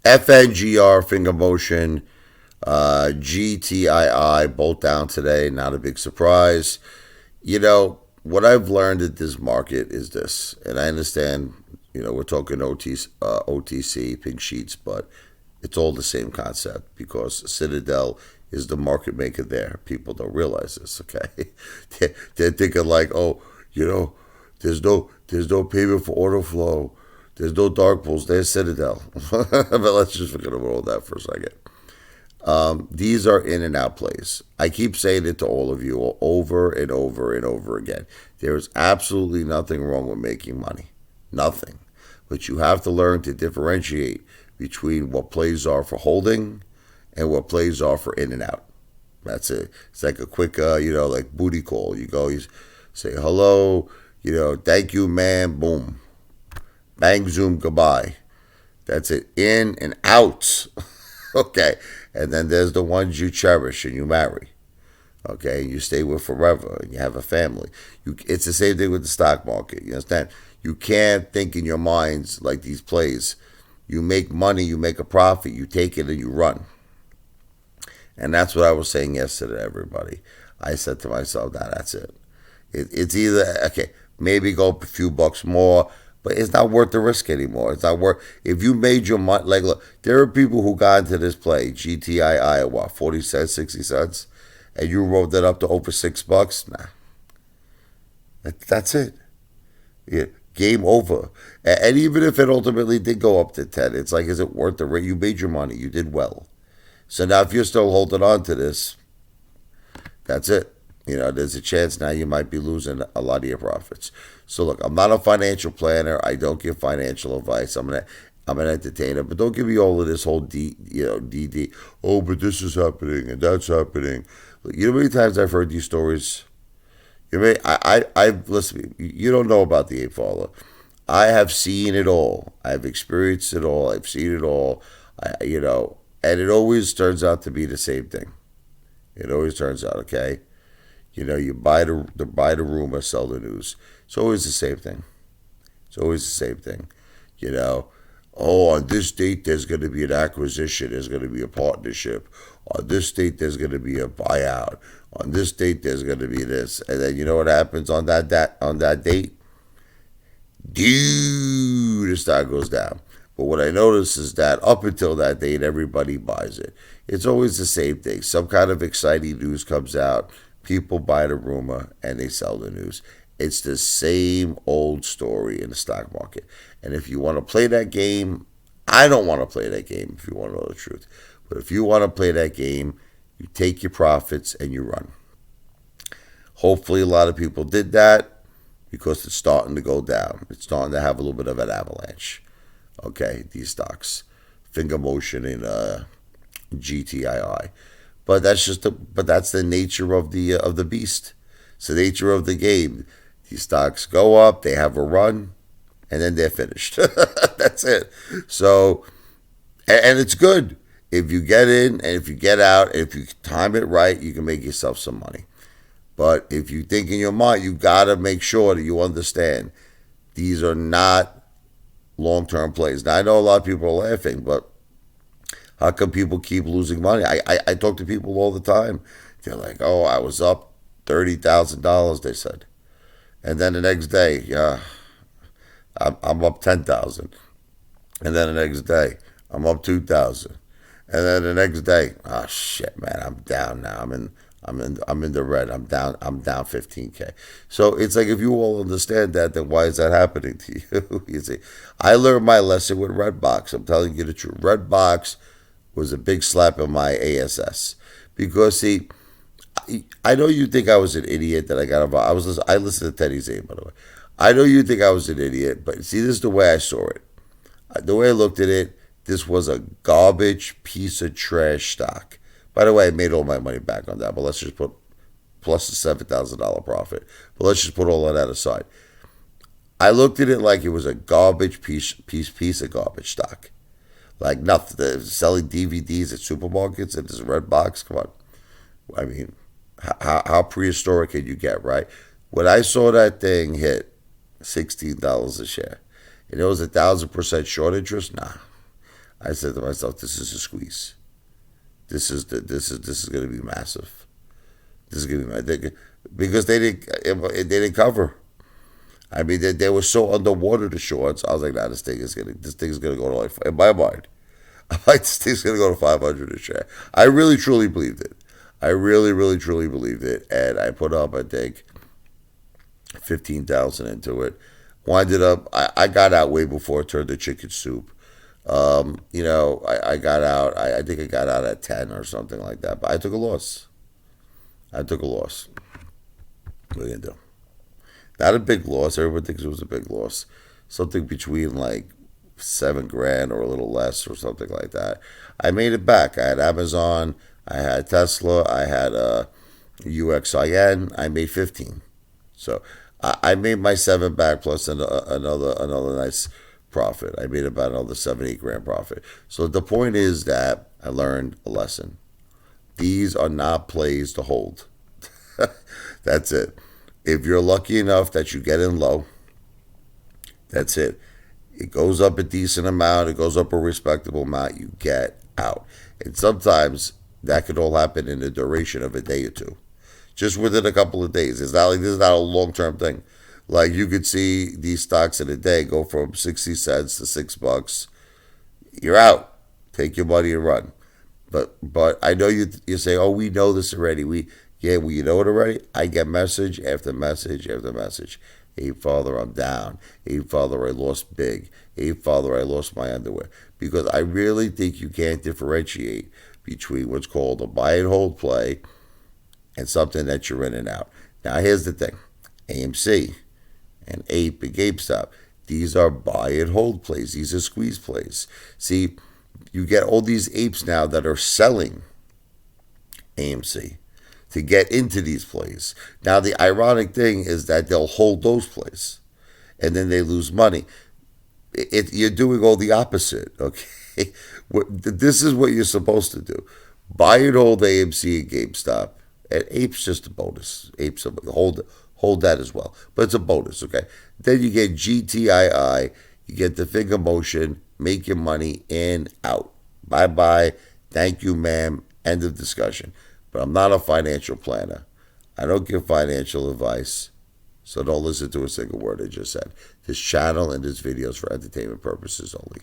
FNGR, finger motion, GTII, both down today. Not a big surprise. What I've learned at this market is this, and I understand, we're talking OTC, pink sheets, but it's all the same concept because Citadel is the market maker there. People don't realize this, okay? They're thinking like, oh, there's no payment for order flow. There's no dark pools. There's Citadel. But let's just forget about all that for a second. These are in and out plays. I keep saying it to all of you over and over and over again. There is absolutely nothing wrong with making money. Nothing. But you have to learn to differentiate between what plays are for holding and what plays are for in and out. That's it. It's like a quick, like booty call. You go, you say hello, thank you, man, boom. Bang, zoom, goodbye. That's it. In and out. Okay. And then there's the ones you cherish and you marry. Okay. And you stay with forever and you have a family. It's the same thing with the stock market. You understand? You can't think in your minds like these plays. You make money, you make a profit, you take it and you run. And that's what I was saying yesterday to everybody. I said to myself, that's it. It's either, okay, maybe go up a few bucks more, but it's not worth the risk anymore. It's not worth. If you made your money, like, look, there are people who got into this play, GTII, at what, 40 cents, 60 cents, and you rolled that up to over $6. Nah, that's it. Yeah, game over. And even if it ultimately did go up to 10, it's like, is it worth the risk? You made your money. You did well. So now, if you're still holding on to this, that's it. There's a chance now you might be losing a lot of your profits. So look, I'm not a financial planner. I don't give financial advice. I'm an entertainer, but don't give me all of this whole DD. Oh, but this is happening and that's happening. You know how many times I've heard these stories? I've listen. You don't know about the Apefather. I have seen it all. I've experienced it all. I've seen it all. And it always turns out to be the same thing. It always turns out, okay. You buy the rumor, sell the news. It's always the same thing. It's always the same thing. Oh, on this date there's going to be an acquisition. There's going to be a partnership. On this date there's going to be a buyout. On this date there's going to be this. And then you know what happens on that date? The stock goes down. But what I notice is that up until that date, everybody buys it. It's always the same thing. Some kind of exciting news comes out. People buy the rumor and they sell the news. It's the same old story in the stock market. And if you want to play that game, I don't want to play that game if you want to know the truth. But if you want to play that game, you take your profits and you run. Hopefully a lot of people did that because it's starting to go down. It's starting to have a little bit of an avalanche. Okay, these stocks. Finger motion in GTII. But that's the nature of the beast. It's the nature of the game. These stocks go up, they have a run, and then they're finished. That's it. So, and it's good. If you get in and if you get out, and if you time it right, you can make yourself some money. But if you think in your mind, you got to make sure that you understand these are not long-term plays. Now, I know a lot of people are laughing, but how come people keep losing money? I talk to people all the time. They're like, oh, I was up $30,000, they said. And then the next day, yeah, I'm up 10,000. And then the next day, I'm up 2,000. And then the next day, oh shit, man, I'm down now. I'm in the red. I'm down 15K. So it's like, if you all understand that, then why is that happening to you? You see, I learned my lesson with Redbox. I'm telling you the truth. Redbox was a big slap in my ASS because, see, I know you think I was an idiot that I got involved. I listened to Teddy Zane, by the way. I know you think I was an idiot, but see, this is the way I saw it. The way I looked at it, this was a garbage piece of trash stock. By the way, I made all my money back on that, but let's just put plus the $7,000 profit. But let's just put all of that aside. I looked at it like it was a garbage piece of garbage stock. Like nothing. They're selling DVDs at supermarkets and this red box. Come on. I mean, how prehistoric can you get, right? When I saw that thing hit $16 a share, and it was 1,000% short interest, nah. I said to myself, this is a squeeze. This is going to be massive. This is going to be because they didn't cover. I mean, they were so underwater the shorts. I was like, nah, this thing is gonna go to like, in my mind, I'm like, this thing's gonna go to 500 a share. I really truly believed it. I really really truly believed it, and I put up, I think, 15,000 into it. Winded up, I got out way before it turned to chicken soup. I got out. I think I got out at 10 or something like that. But I took a loss. I took a loss. What are you gonna do? Not a big loss. Everyone thinks it was a big loss. Something between like 7 grand or a little less or something like that. I made it back. I had Amazon. I had Tesla. I had UXIN. I made 15. So I made my 7 back plus another nice profit. I made about another 7 8 grand profit. So the point is that I learned a lesson. These are not plays to hold. That's it. If you're lucky enough that you get in low, that's it. It goes up a decent amount, it goes up a respectable amount, you get out. And sometimes that could all happen in the duration of a day or two. Just within a couple of days. It's not like this is not a long term thing. Like you could see these stocks in a day go from 60 cents to $6. You're out. Take your money and run. But I know you say, oh, we know this already. Well, you know it already. I get message after message after message. Apefather, I'm down. Apefather, I lost big. Apefather, I lost my underwear. Because I really think you can't differentiate between what's called a buy and hold play and something that you're in and out. Now, here's the thing. AMC and Ape and GameStop, these are buy and hold plays. These are squeeze plays. See, you get all these apes now that are selling AMC to get into these plays. Now, the ironic thing is that they'll hold those plays and then they lose money. You're doing all the opposite, okay? This is what you're supposed to do. Buy and hold AMC and GameStop. And Ape's just a bonus. Hold that as well. But it's a bonus, okay? Then you get GTII, you get the finger motion, make your money in, out. Bye-bye. Thank you, ma'am. End of discussion. But I'm not a financial planner. I don't give financial advice. So don't listen to a single word I just said. This channel and this video is for entertainment purposes only.